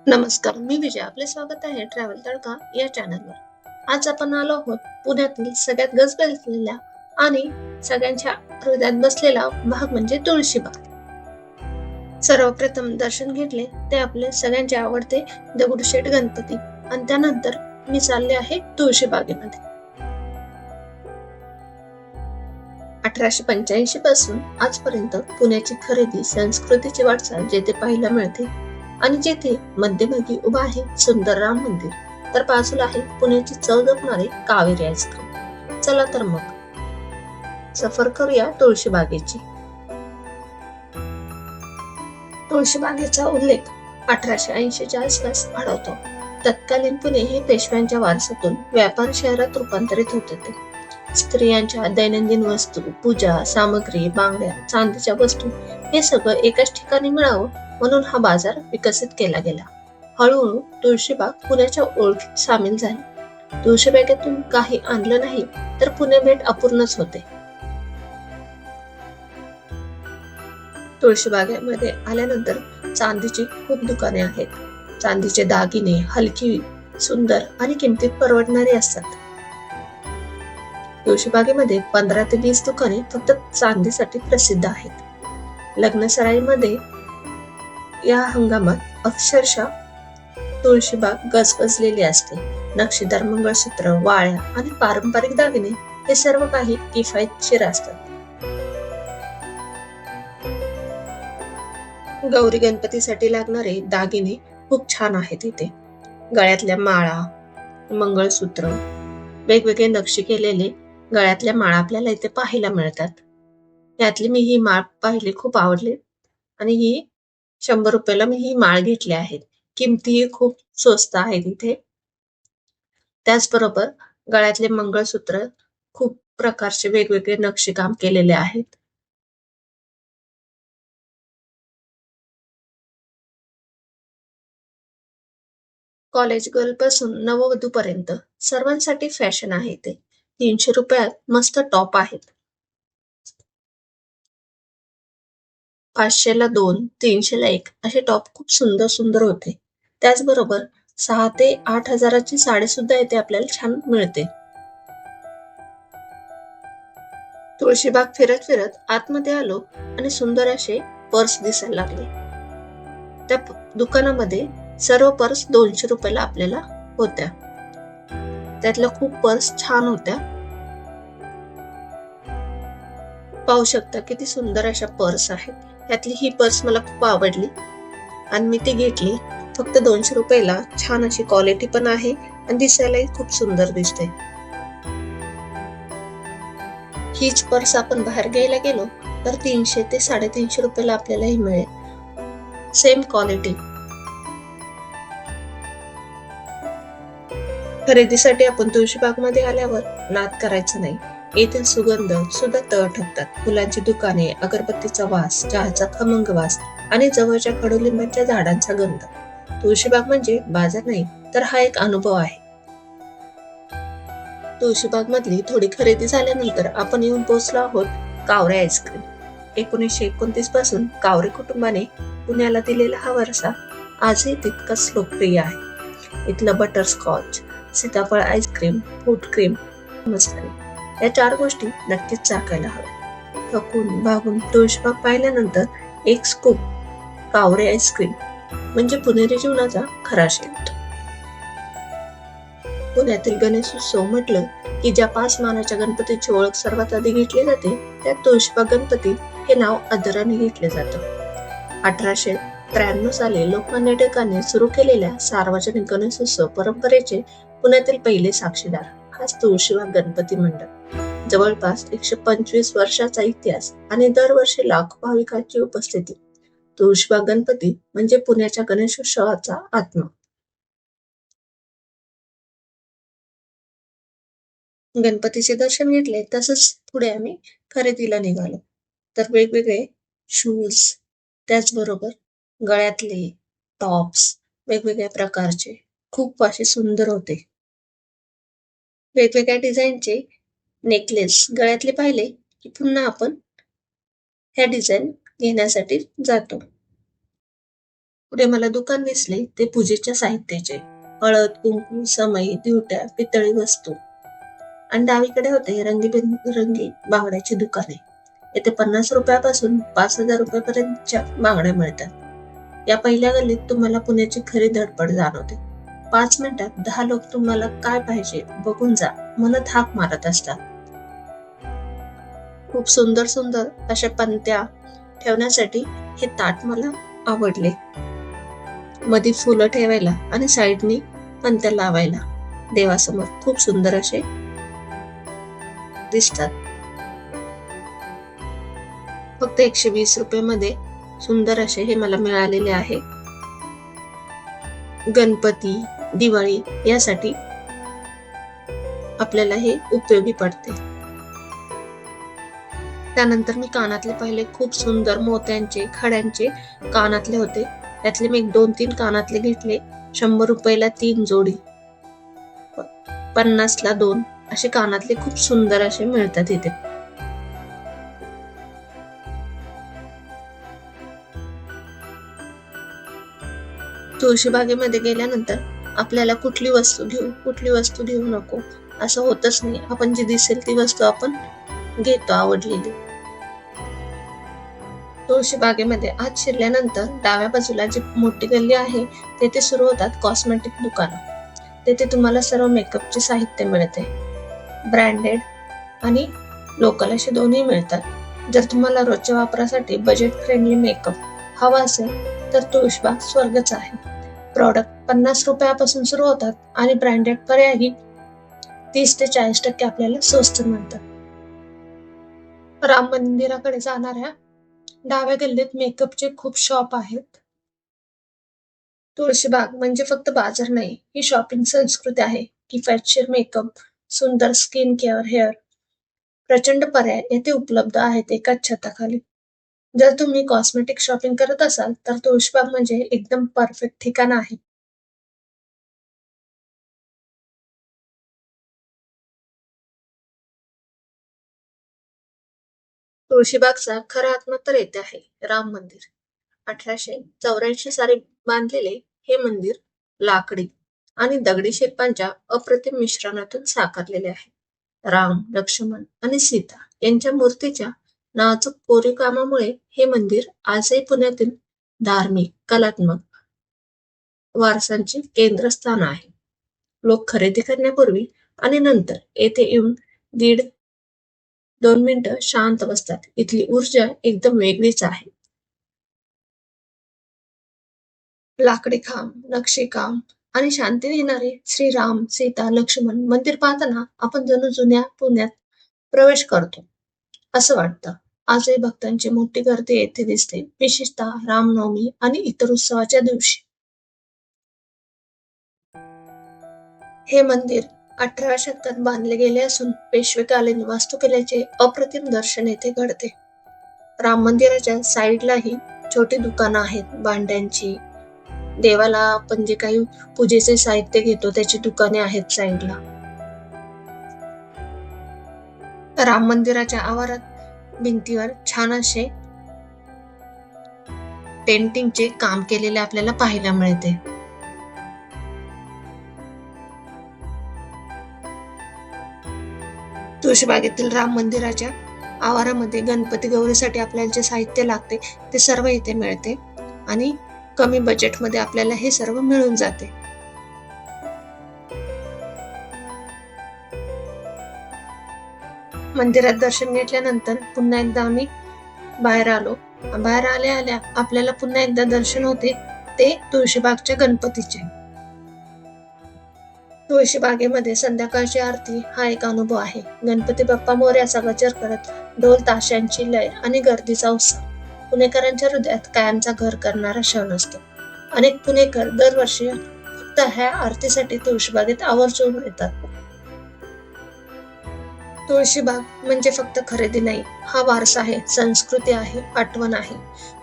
नमस्कार, मी विजय. आपले स्वागत आहे ट्रॅव्हल तडका या चॅनलवर. आज आपण आलो आहोत पुण्यातील सगळ्यात गजबजलेल्या आणि सगळ्यांच्या हृदयात बसलेला भाग म्हणजे तुळशीबाग. सर्वप्रथम दर्शन घेतले ते आपले सगळ्यांचे आवडते दगडूशेठ गणपती आणि त्यानंतर मी चालले आहे तुळशीबागेमध्ये. 1885 पासून आजपर्यंत पुण्याची खरेदी संस्कृतीची वाटचाल जेथे पाहायला मिळते आणि जेथे मध्यभागी उभा आहे सुंदर राम मंदिर, तर बाजूला आहे पुण्याची चव जपणारे कावेरी आईस्क्रीम. चला तर मग सफर करूया तुळशीबागेची. तुळशीबागेचा उल्लेख 1880च्या आसपास आढळतो. तत्कालीन पुणे हे पेशव्यांच्या वारसातून व्यापार शहरात रूपांतरित होत होते. स्त्रियांच्या दैनंदिन वस्तू, पूजा सामग्री, बांगड्या, चांदीच्या वस्तू हे सगळं एकाच ठिकाणी मिळावं म्हणून हा बाजार विकसित केला गेला. हळूहळू तुळशीबाग पुण्याच्या ओळखीत सामील झाली. तुळशीबागेतून काही आणलं नाही तर पुणे भेट अपूर्णच होते. तुळशीबागेमध्ये आल्यानंतर चांदीची खूप दुकाने आहेत. चांदीचे दागिने हलकी, सुंदर आणि किमतीत परवडणारी असतात. तुळशीबागेमध्ये 15 ते 20 दुकाने फक्त चांदीसाठी प्रसिद्ध आहेत. लग्नसराईमध्ये या हंगामात अक्षरशः तुळशीबाग गजबजलेली असते. नक्षीदार मंगळसूत्र, वाळ्या आणि पारंपरिक दागिने हे सर्व काही किफायतशीर असतात. गौरी गणपतीसाठी लागणारे दागिने खूप छान आहेत इथे. गळ्यातल्या माळा, मंगळसूत्र, वेगवेगळे नक्षी केलेले गळ्यातल्या माळा आपल्याला इथे पाहायला मिळतात. यातली मी ही माळ पाहिली, खूप आवडली आणि ही 100 रुपयाला मी ही माळ घेतली आहे. किमतीही खूप स्वस्त आहेत इथे. त्याचबरोबर गळ्यातले मंगळसूत्र खूप प्रकारचे वेगवेगळे नक्षीकाम केलेले आहेत. कॉलेज गर्ल पासून नववधूपर्यंत सर्वांसाठी फॅशन आहे इथे. 300 रुपयात मस्त टॉप आहेत. 500 ला 2, 300 ला 1 असे टॉप खूप सुंदर सुंदर होते. त्याचबरोबर 6 ते 8 हजाराची साडी सुद्धा इथे आपल्याला छान मिळते. तुळशीबाग फिरत फिरत आतमध्ये आलो आणि सुंदर असे पर्स दिसायला लागले. त्या दुकानामध्ये सर्व पर्स 200 रुपयाला आपल्याला होत्या. त्यातल्या खूप पर्स छान होत्या. पाहू शकता किती सुंदर अशा पर्स आहेत. त्यातली ही पर्स मला खूप आवडली आणि मी ती घेतली. फक्त 200 रुपयाला. छान अशी क्वालिटी पण आहे आणि दिसायलाही खूप सुंदर दिसते. हीच पर्स आपण बाहेर घ्यायला गेलो तर 300 ते 350 रुपयाला आपल्याला ही मिळेल. Same quality. खरेदीसाठी आपण तुळशीबाग मध्ये आल्यावर नाद करायचं नाही. येथील सुगंध सुद्धा तळ ठोकतात. फुलांची दुकाने, अगरबत्तीचा वास, चहाचा खमंग वास आणि जवळच्या कडुलिंबाच्या झाडांचा गंध. तुळशीबाग म्हणजे बाजार नाही तर हा एक अनुभव आहे. तुळशीबाग मधली थोडी खरेदी झाल्यानंतर आपण येऊन पोहोचलो आहोत कावरे आईस्क्रीम. 1929 पासून कावरे कुटुंबाने पुण्याला दिलेला हा वारसा आजही तितकाच लोकप्रिय आहे. इथलं बटरस्कॉच, सीताफळ आईस्क्रीम, फ्रूट क्रीम, मस्तानी या 4 गोष्टी नक्कीच चाखायला हव्या. थकून भागून तुळशीबाग पाहिल्यानंतर एक स्कूप कावरे आईस्क्रीम म्हणजे पुणेरी जीवनाचा खरा शेवट. पुण्यातील गणेशोत्सव म्हटलं की ज्या 5 मानाच्या गणपतीची ओळख सर्वात आधी घेतली जाते त्यात तुळशीबाग गणपती हे नाव आदराने घेतले जातं. 1893 साली लोकमान्य टिळकांनी सुरू केलेल्या सार्वजनिक गणेशोत्सव परंपरेचे पुण्यातील पहिले साक्षीदार हाच तुळशीबाग गणपती मंडळ. जवळपास 125 वर्षाचा इतिहास आणि दरवर्षी लाखो भाविकांची उपस्थिती. तुळशीबाग गणपती म्हणजे पुण्याच्या गणेशोत्सवाचा आत्मा. गणपतीचे दर्शन घेतले तसंच पुढे आम्ही खरेदीला निघालो. तर वेगवेगळे शूज, त्याचबरोबर गळ्यातले टॉप्स वेगवेगळ्या प्रकारचे खूप असे सुंदर होते. वेगवेगळ्या डिझाईनचे नेकलेस गळ्यातले पाहिले की पुन्हा आपण ह्या डिझाईन घेण्यासाठी जातो. पुढे मला दुकान दिसले ते पूजेच्या साहित्याचे. हळद, कुंकू, समई, दिवट्या, पितळी वस्तू. आणि डावीकडे होते रंगीबेरंगी बांगड्याची दुकाने. येथे 50 रुपयापासून 5,000 रुपयापर्यंतच्या बांगड्या मिळतात. या पहिल्या गल्लीत तुम्हाला पुण्याची खरी धडपड जाणवते. 5 मिनिटात 10 लोक तुम्हाला काय पाहिजे बघून जा म्हणत हाक मारत असतात. खूप सुंदर सुंदर अशा पंत्या ठेवण्यासाठी हे ताट मला आवडले. मध्ये फुलं ठेवायला आणि साईडनी पंत्या लावायला देवासमोर खूप सुंदर असे दिसतात. फक्त 120 रुपये मध्ये सुंदर असे हे मला मिळालेले आहे. गणपती, दिवाळी यासाठी आपल्याला हे उपयोगी पडते. त्यानंतर मी कानातले पाहिले. खूप सुंदर मोत्यांचे खड्यांचे कानातले होते. त्यातले मी 2-3 कानातले घेतले. 100 रुपयाला 3 जोडी, 50 ला 2 असे कानातले खूप सुंदर असे मिळतात इथे. तुळशीबागेमध्ये गेल्यानंतर आपल्याला कुठली वस्तू घेऊ नको असं होतच नाही. आपण जी दिसेल ती वस्तू आपण घेतो आवडलेली. तुळशीबागेमध्ये आत शिरल्यानंतर डाव्या बाजूला जी मोठी गल्ली आहे तेथे सुरू होतात कॉस्मेटिक दुकानं. तेथे तुम्हाला सर्व मेकअपचे साहित्य मिळते. ब्रँडेड आणि लोकल असे दोन्ही मिळतात. जर तुम्हाला रोजच्या वापरासाठी बजेट फ्रेंडली मेकअप हवा असेल तर तुळशीबाग स्वर्गच आहे. प्रॉडक्ट 50 रुपयापासून सुरू होतात आणि ब्रँडेड पर्यायही 30 ते 40% आपल्याला स्वस्त मिळतात. राम मंदिराकडे जाणाऱ्या डाव्या गल्लीत मेकअपचे खूप शॉप आहेत. तुळशीबाग म्हणजे फक्त बाजार नाही, ही शॉपिंग संस्कृती आहे. किफायतशीर मेकअप, सुंदर स्किन केअर, हेअर, प्रचंड पर्याय येथे उपलब्ध आहेत एकाच छताखाली. जर तुम्ही कॉस्मेटिक शॉपिंग करत असाल तर तुळशीबाग म्हणजे एकदम परफेक्ट ठिकाण आहे. तुळशीबागचा खरा आत्मा तर येथे आहे. राम मंदिर 1884 साली बांधलेले हे मंदिर लाकडी आणि दगडी शिल्पांच्या अप्रतिम मिश्रणातून साकारलेले आहे. राम, लक्ष्मण आणि सीता यांच्या मूर्तीच्या नाजूक कोरीवकामामुळे हे मंदिर आजही पुण्यातील धार्मिक, कलात्मक वारसांचे केंद्रस्थान आहे. लोक खरेदी करण्यापूर्वी आणि नंतर येथे येऊन 1.5-2 मिनिटं शांत बसतात. इथली ऊर्जा एकदम वेगळीच आहे. लाकडी खांब, नक्षीकाम आणि शांती देणारे श्री राम, सीता, लक्ष्मण मंदिर पाहताना आपण जणू जुन्या पुण्यात प्रवेश करतो असं वाटतं. आजही भक्तांची मोठी गर्दी येथे दिसते, विशेषतः रामनवमी आणि इतर उत्सवाच्या दिवशी. हे मंदिर 18व्या शतकात बांधले गेले असून पेशवेकालीन वास्तुकलेचे अप्रतिम दर्शन येथे घडते. राम मंदिराच्या साईडलाही छोटी दुकानं आहेत भांड्यांची. देवाला आपण जे काही पूजेचे साहित्य घेतो त्याची दुकाने आहेत साईडला. राम मंदिराच्या आवारात भिंतीवर छान असे पेंटिंगचे काम केलेले आपल्याला पाहायला मिळते. तुळशीबागेतील राम मंदिराच्या आवारामध्ये गणपती गौरीसाठी आपल्याला जे साहित्य लागते ते सर्व इथे मिळते आणि कमी बजेटमध्ये आपल्याला हे सर्व मिळून जाते. मंदिरात दर्शन घेतल्यानंतर पुन्हा एकदा आम्ही बाहेर आलो. बाहेर आल्या आपल्याला पुन्हा एकदा दर्शन होते ते तुळशीबागच्या गणपतीचे. तुळशीबागेमध्ये संध्याकाळची आरती हा एक अनुभव आहे. गणपती बाप्पा मोरयाचा गजर करत ढोल ताशांची लय आणि गर्दीचा उत्साह पुणेकरांच्या हृदयात कायमचा घर करणारा क्षण असतो. अनेक पुणेकर दरवर्षी फक्त ह्या आरतीसाठी तुळशीबागेत आवर्जून येतात. तुळशीबाग म्हणजे फक्त खरेदी नाही, हा वारसा आहे, संस्कृती आहे, आठवण आहे.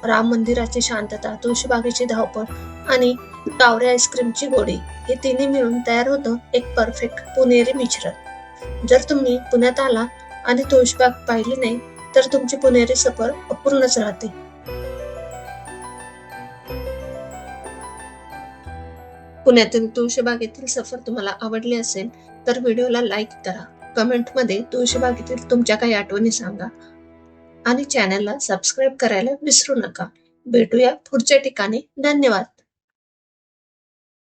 राम मंदिराची शांतता, तुळशीबागेची धावपळ आणि कावरे आईस्क्रीमची गोडी हे तिन्ही मिळून तयार होतं एक परफेक्ट पुणेरी मिश्रण. जर तुम्ही पुण्यात आला आणि तुळशीबाग पाहिली नाही तर तुमची पुणेरी सफर अपूर्णच राहते. पुण्यातील तुळशीबागेतील सफर तुम्हाला आवडली असेल तर व्हिडिओला लाईक करा. कमेंटमध्ये तुळशीबागेतील तुमच्या काही आठवणी सांगा आणि चॅनलला सबस्क्राईब करायला विसरू नका. भेटूया पुढच्या ठिकाणी. धन्यवाद.